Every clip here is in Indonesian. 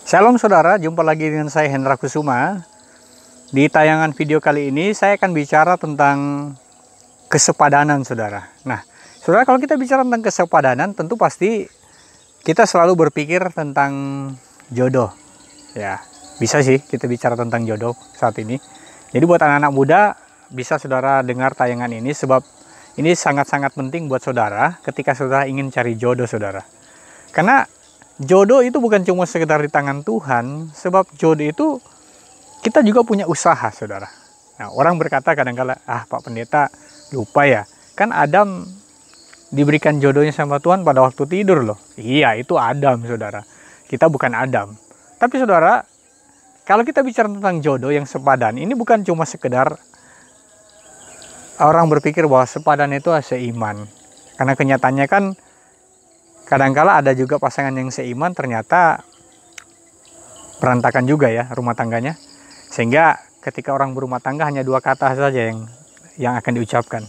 Shalom saudara, jumpa lagi dengan saya Hendra Kusuma. Di tayangan video kali ini saya akan bicara tentang kesepadanan saudara. Nah, saudara, kalau kita bicara tentang kesepadanan, tentu pasti kita selalu berpikir tentang jodoh. Ya, bisa sih kita bicara tentang jodoh saat ini. Jadi buat anak-anak muda, bisa saudara dengar tayangan ini sebab ini sangat-sangat penting buat saudara ketika saudara ingin cari jodoh saudara. Karena jodoh itu bukan cuma sekedar di tangan Tuhan, sebab jodoh itu kita juga punya usaha, saudara. Nah, orang berkata kadang-kala, Pak Pendeta lupa ya, kan Adam diberikan jodohnya sama Tuhan pada waktu tidur loh. Iya, itu Adam, saudara. Kita bukan Adam. Tapi saudara, kalau kita bicara tentang jodoh yang sepadan, ini bukan cuma sekedar orang berpikir bahwa sepadan itu seiman. Karena kenyataannya kan kadangkala ada juga pasangan yang seiman ternyata berantakan juga ya rumah tangganya. Sehingga ketika orang berumah tangga hanya dua kata saja yang akan diucapkan.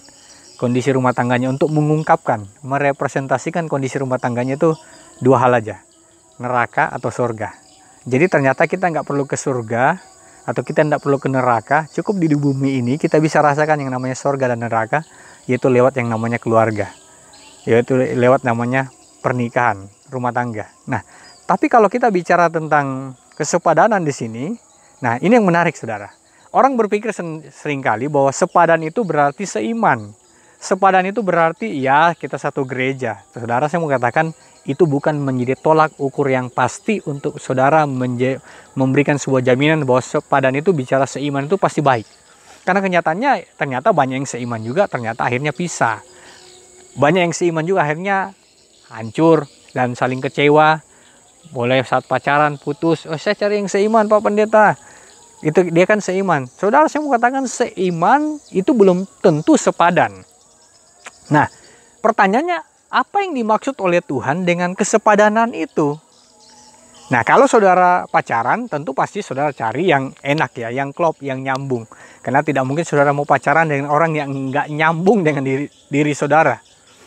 Kondisi rumah tangganya untuk mengungkapkan, merepresentasikan kondisi rumah tangganya itu dua hal aja. Neraka atau surga. Jadi ternyata kita nggak perlu ke surga atau kita nggak perlu ke neraka. Cukup di bumi ini kita bisa rasakan yang namanya surga dan neraka, yaitu lewat yang namanya keluarga. Yaitu lewat namanya pernikahan, rumah tangga. Nah, tapi kalau kita bicara tentang kesepadanan di sini, nah ini yang menarik saudara. Orang berpikir seringkali bahwa sepadan itu berarti seiman. Sepadan itu berarti ya kita satu gereja. Saudara, saya mau katakan itu bukan menjadi tolak ukur yang pasti untuk saudara memberikan sebuah jaminan bahwa sepadan itu bicara seiman itu pasti baik. Karena kenyataannya ternyata banyak yang seiman juga ternyata akhirnya pisah. Banyak yang seiman juga akhirnya hancur dan saling kecewa. Boleh saat pacaran putus, saya cari yang seiman Pak Pendeta, itu dia kan seiman. Saudara, saya mau katakan seiman itu belum tentu sepadan. Nah, pertanyaannya apa yang dimaksud oleh Tuhan dengan kesepadanan itu? Nah, kalau saudara pacaran tentu pasti saudara cari yang enak ya, yang klop, yang nyambung. Karena tidak mungkin saudara mau pacaran dengan orang yang nggak nyambung dengan diri saudara.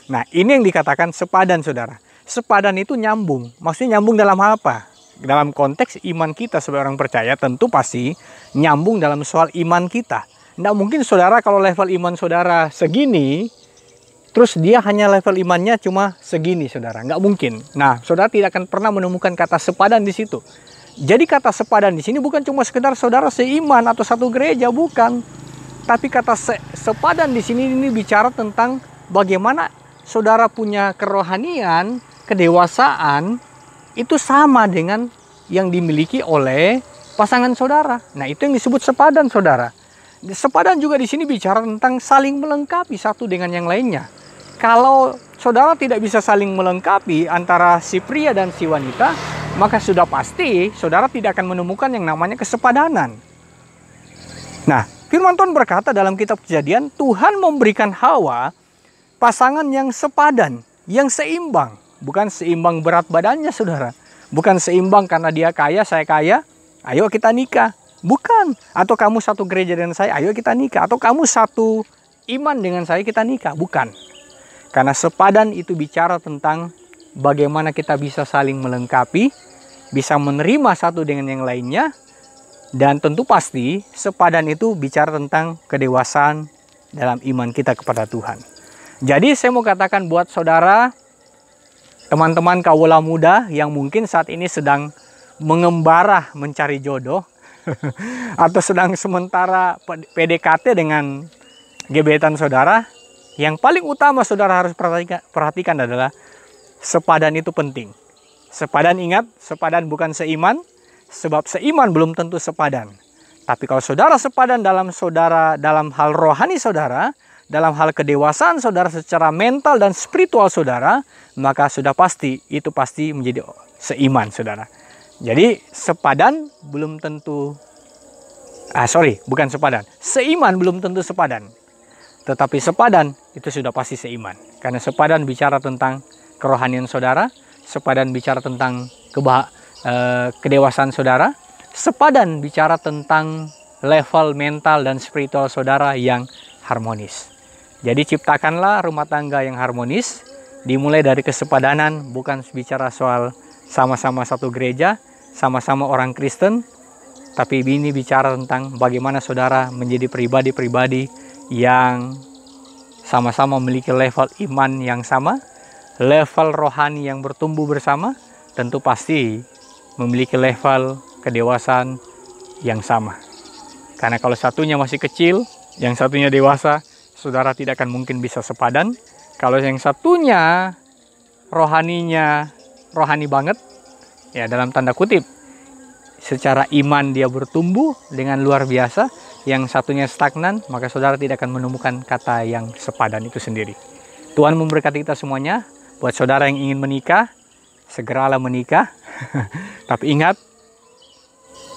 Nah, ini yang dikatakan sepadan, saudara. Sepadan itu nyambung. Maksudnya nyambung dalam apa? Dalam konteks iman kita sebagai orang percaya, tentu pasti nyambung dalam soal iman kita. Tidak mungkin saudara kalau level iman saudara segini, terus dia hanya level imannya cuma segini, saudara. Nggak mungkin. Nah, saudara tidak akan pernah menemukan kata sepadan di situ. Jadi kata sepadan di sini bukan cuma sekedar saudara seiman atau satu gereja, bukan. Tapi kata sepadan di sini ini bicara tentang bagaimana saudara punya kerohanian, kedewasaan, itu sama dengan yang dimiliki oleh pasangan saudara. Nah, itu yang disebut sepadan, saudara. Sepadan juga di sini bicara tentang saling melengkapi satu dengan yang lainnya. Kalau saudara tidak bisa saling melengkapi antara si pria dan si wanita, maka sudah pasti saudara tidak akan menemukan yang namanya kesepadanan. Nah, firman Tuhan berkata dalam kitab Kejadian, Tuhan memberikan Hawa pasangan yang sepadan, yang seimbang. Bukan seimbang berat badannya, saudara. Bukan seimbang karena dia kaya, saya kaya, ayo kita nikah. Bukan. Atau kamu satu gereja dengan saya, ayo kita nikah. Atau kamu satu iman dengan saya, kita nikah. Bukan. Karena sepadan itu bicara tentang bagaimana kita bisa saling melengkapi, bisa menerima satu dengan yang lainnya. Dan tentu pasti sepadan itu bicara tentang kedewasaan dalam iman kita kepada Tuhan. Jadi saya mau katakan buat saudara, teman-teman kawula muda yang mungkin saat ini sedang mengembara mencari jodoh atau sedang sementara PDKT dengan gebetan saudara, yang paling utama saudara harus perhatikan adalah sepadan itu penting. Sepadan, ingat, sepadan bukan seiman, sebab seiman belum tentu sepadan. Tapi kalau saudara sepadan dalam hal rohani saudara, dalam hal kedewasaan saudara secara mental dan spiritual saudara, maka sudah pasti itu pasti menjadi seiman saudara. Jadi sepadan belum tentu, bukan sepadan, seiman belum tentu sepadan. Tetapi sepadan itu sudah pasti seiman. Karena sepadan bicara tentang kerohanian saudara, sepadan bicara tentang kedewasaan saudara, sepadan bicara tentang level mental dan spiritual saudara yang harmonis. Jadi ciptakanlah rumah tangga yang harmonis, dimulai dari kesepadanan, bukan bicara soal sama-sama satu gereja, sama-sama orang Kristen, tapi ini bicara tentang bagaimana saudara menjadi pribadi-pribadi yang sama-sama memiliki level iman yang sama, level rohani yang bertumbuh bersama, tentu pasti memiliki level kedewasaan yang sama. Karena kalau satunya masih kecil, yang satunya dewasa, saudara tidak akan mungkin bisa sepadan. Kalau yang satunya rohaninya rohani banget, ya dalam tanda kutip, secara iman dia bertumbuh dengan luar biasa, yang satunya stagnan, maka saudara tidak akan menemukan kata yang sepadan itu sendiri. Tuhan memberkati kita semuanya. Buat saudara yang ingin menikah, segeralah menikah. Tapi ingat,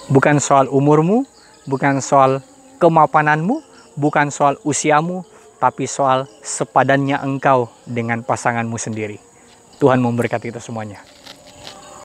bukan soal umurmu, bukan soal kemapananmu, bukan soal usiamu, tapi soal sepadannya engkau dengan pasanganmu sendiri. Tuhan memberkati kita semuanya.